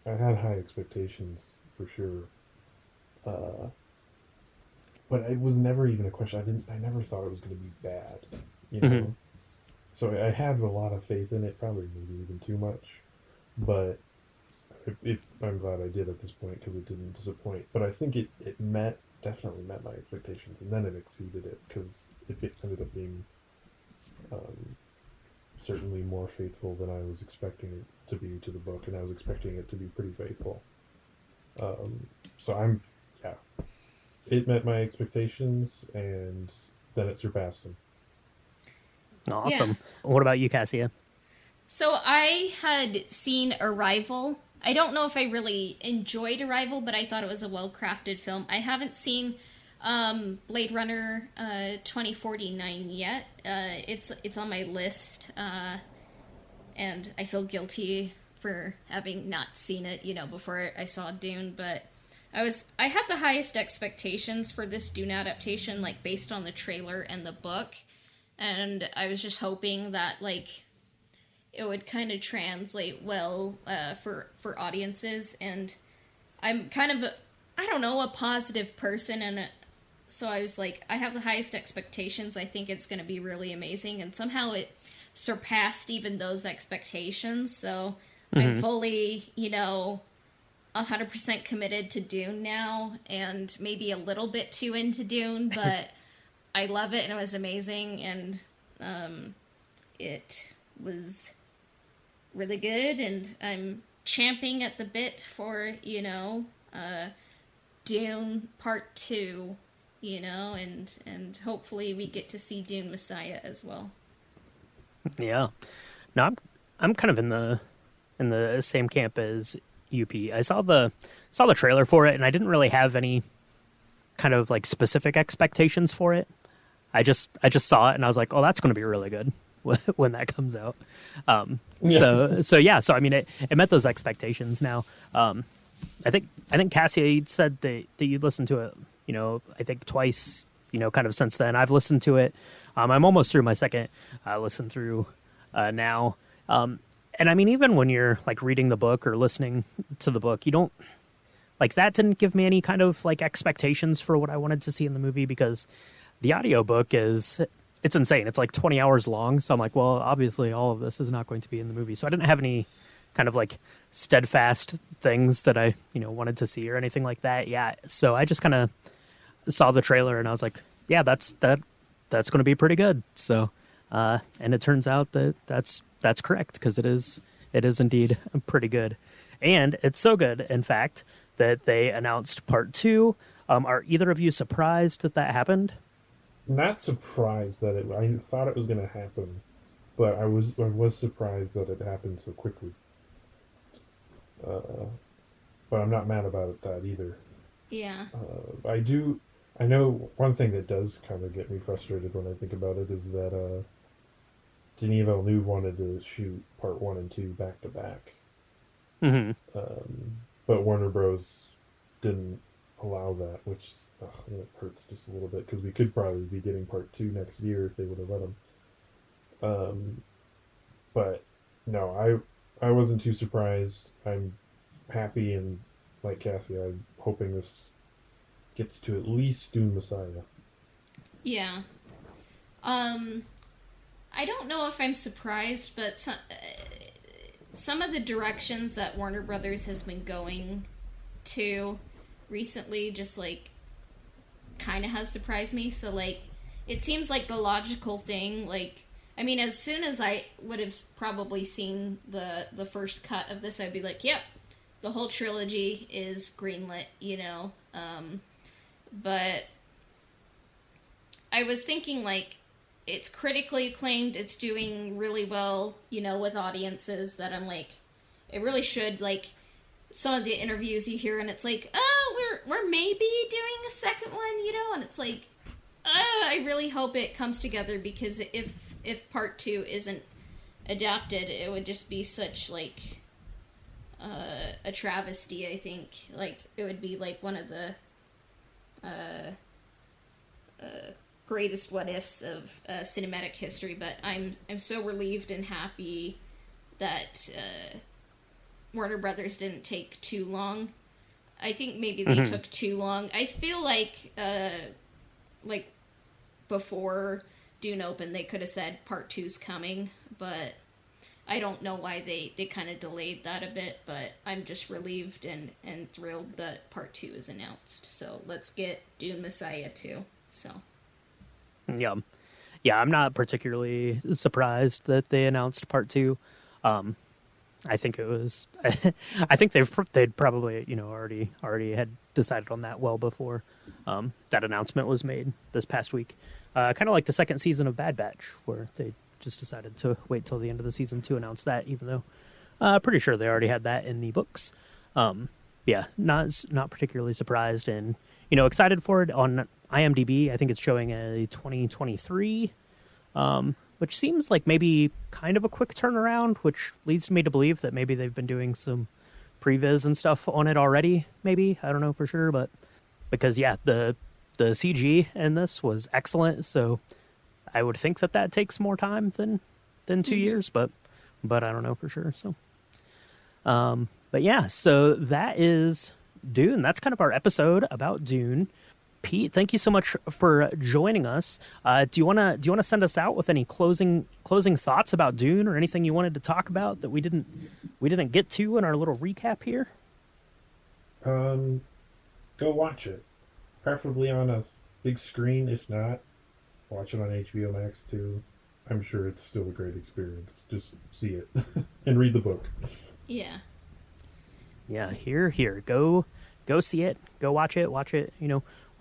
I had high expectations for sure. But it was never even a question. I never thought it was going to be bad, Mm-hmm. So I had a lot of faith in it, probably maybe even too much. But I'm glad I did at this point because it didn't disappoint. But I think it definitely met my expectations, and then it exceeded it because it ended up being certainly more faithful than I was expecting it to be to the book, and I was expecting it to be pretty faithful. So it met my expectations, and then it surpassed them. Awesome. Yeah. What about you, Cassia? So I had seen Arrival. I don't know if I really enjoyed Arrival, but I thought it was a well-crafted film. I haven't seen Blade Runner 2049 yet. It's on my list, and I feel guilty for having not seen it, before I saw Dune, but I had the highest expectations for this Dune adaptation, like, based on the trailer and the book, and I was just hoping that, like, it would kind of translate well for audiences, and I'm kind of, I don't know, a positive person, and so I was like, I have the highest expectations. I think it's going to be really amazing, and somehow it surpassed even those expectations. So I'm fully, 100% committed to Dune now, and maybe a little bit too into Dune, but I love it, and it was amazing, and it was really good, and I'm champing at the bit for, Dune Part 2, and hopefully we get to see Dune Messiah as well. Yeah. No, I'm kind of in the same camp as UP. I saw the trailer for it, and I didn't really have any kind of like specific expectations for it. I just saw it, and I was like, oh, that's going to be really good when that comes out. So I mean, it met those expectations. Now, I think Cassia, you said that you'd listened to it, I think twice, kind of since then. I've listened to it. I'm almost through my second listen through now. And I mean, even when you're like reading the book or listening to the book, you don't like that didn't give me any kind of like expectations for what I wanted to see in the movie, because the audiobook it's insane. It's like 20 hours long. So I'm like, well, obviously all of this is not going to be in the movie. So I didn't have any kind of like steadfast things that I, wanted to see or anything like that. Yeah. So I just kind of saw the trailer and I was like, yeah, that's going to be pretty good. So, and it turns out that that's correct, because it is indeed pretty good. And it's so good, in fact, that they announced Part 2. Are either of you surprised that happened? Not surprised that I thought it was going to happen, but I was surprised that it happened so quickly. But I'm not mad about that either. Yeah. I know one thing that does kind of get me frustrated when I think about it is that Denis Villeneuve wanted to shoot Part 1 and 2 back to back. Mm-hmm. But Warner Bros. Didn't allow that, which it hurts just a little bit, because we could probably be getting Part 2 next year if they would have let them. But no, I wasn't too surprised. I'm happy, and like Cassie, I'm hoping this gets to at least Dune Messiah. Yeah. I don't know if I'm surprised, but some of the directions that Warner Brothers has been going to recently just, like, kind of has surprised me. So, like, it seems like the logical thing, like, I mean, as soon as I would have probably seen the first cut of this, I'd be like, yep, the whole trilogy is greenlit, but I was thinking, like, it's critically acclaimed, it's doing really well, with audiences, that I'm like, it really should, like, some of the interviews you hear, and it's like, oh, we're maybe doing a second one, and it's like, I really hope it comes together, because if Part 2 isn't adapted, it would just be such, like, a travesty, I think. Like, it would be, like, one of the greatest what-ifs of cinematic history, but I'm so relieved and happy that Warner Brothers didn't take too long. I think maybe they took too long. I feel like before Dune opened, they could have said Part 2's coming, but I don't know why they kind of delayed that a bit, but I'm just relieved and thrilled that Part 2 is announced. So let's get Dune Messiah too. So. Yeah. I'm not particularly surprised that they announced Part 2. I think it was. I think they'd probably already had decided on that well before that announcement was made this past week. Kind of like the second season of Bad Batch, where they just decided to wait till the end of the season to announce that, even though pretty sure they already had that in the books. Not particularly surprised, and excited for it. On IMDb, I think it's showing a 2023. Which seems like maybe kind of a quick turnaround, which leads me to believe that maybe they've been doing some previs and stuff on it already, maybe. I don't know for sure, but because, the CG in this was excellent, so I would think that takes more time than 2 years, but I don't know for sure, so. So that is Dune. That's kind of our episode about Dune. Pete, thank you so much for joining us. Do you wanna send us out with any closing thoughts about Dune, or anything you wanted to talk about that we didn't get to in our little recap here? Go watch it, preferably on a big screen. If not, watch it on HBO Max too. I'm sure it's still a great experience. Just see it and read the book. Yeah. Yeah, here. Go see it. Go watch it. Watch it.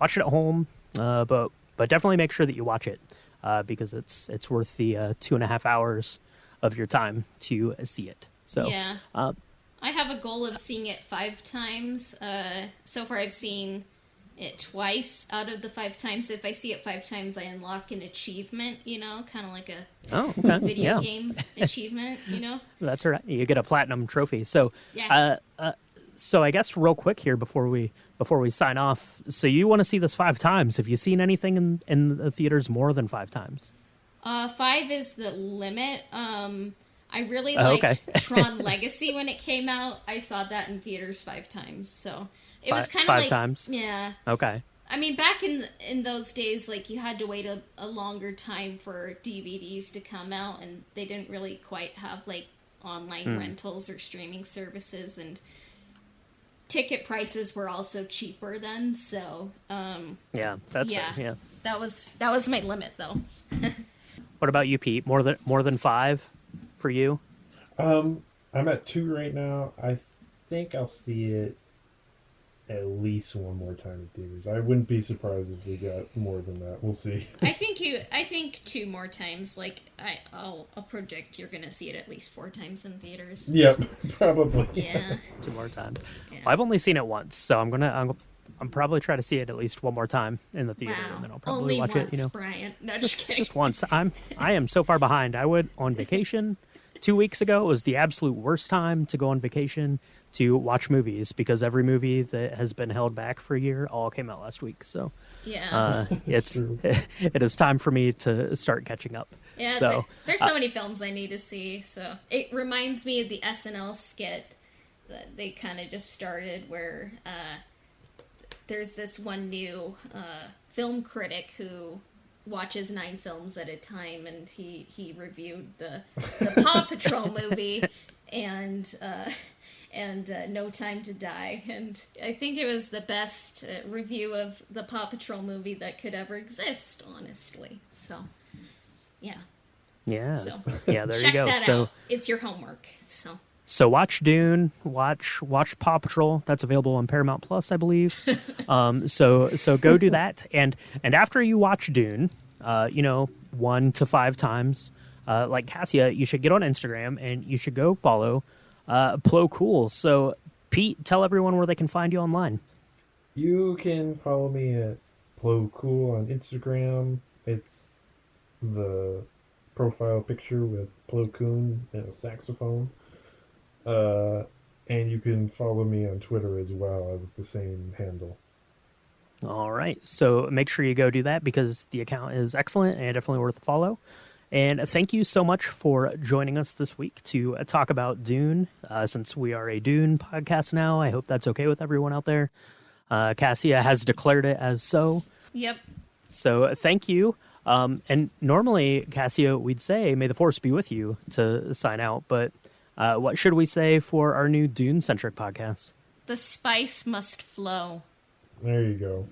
Watch it at home. But definitely make sure that you watch it because it's worth the 2.5 hours of your time to see it. So yeah, I have a goal of seeing it 5 times. So far, I've seen it twice out of the 5 times. If I see it 5 times, I unlock an achievement. Kind of like a video game achievement. That's right. You get a platinum trophy. So yeah. So I guess real quick here before we sign off. So you want to see this 5 times? Have you seen anything in the theaters more than 5 times? 5 is the limit. I really liked Tron Legacy when it came out. I saw that in theaters 5 times. So it was kind of like 5 times. Yeah. Okay. I mean, back in those days, like, you had to wait a longer time for DVDs to come out, and they didn't really quite have like online rentals or streaming services, and ticket prices were also cheaper then. So yeah, that's fair. Yeah. That was my limit though. What about you, Pete? More than 5 for you? I'm at 2 right now. I think I'll see it at least one more time in theaters. I wouldn't be surprised if we got more than that. We'll see. I think 2 more times. Like I'll predict you're gonna see it at least 4 times in theaters. Yep, probably. Yeah. 2 more times. Yeah. Well, I've only seen it once, so I'm probably try to see it at least 1 more time in the theater, Wow. and then I'll probably Only watch once, it. Brian. No, just kidding. Just once. I am so far behind. I went on vacation 2 weeks ago. It was the absolute worst time to go on vacation to watch movies because every movie that has been held back for a year all came out last week. So Yeah. it is time for me to start catching up. Yeah, So there's so many films I need to see. So it reminds me of the SNL skit that they kind of just started, where there's this one new film critic who watches 9 films at a time, and he reviewed the Paw Patrol movie and No Time to Die, and I think it was the best review of the Paw Patrol movie that could ever exist, honestly. So yeah, so yeah, there you check go. that So out. It's your homework. So watch Dune, watch Paw Patrol. That's available on Paramount Plus, I believe. So go do that, and after you watch Dune, 1 to 5 times, like Cassia, you should get on Instagram and you should go follow Plo Cool. So Pete, tell everyone where they can find you online. You can follow me at Plo Cool on Instagram. It's the profile picture with Plo Koon and a saxophone. And you can follow me on Twitter as well with the same handle. All right. So make sure you go do that because the account is excellent and definitely worth a follow. And thank you so much for joining us this week to talk about Dune. Since we are a Dune podcast now, I hope that's okay with everyone out there. Cassia has declared it as so. Yep. So thank you. And normally, Cassia, we'd say, may the force be with you to sign out. But what should we say for our new Dune-centric podcast? The spice must flow. There you go.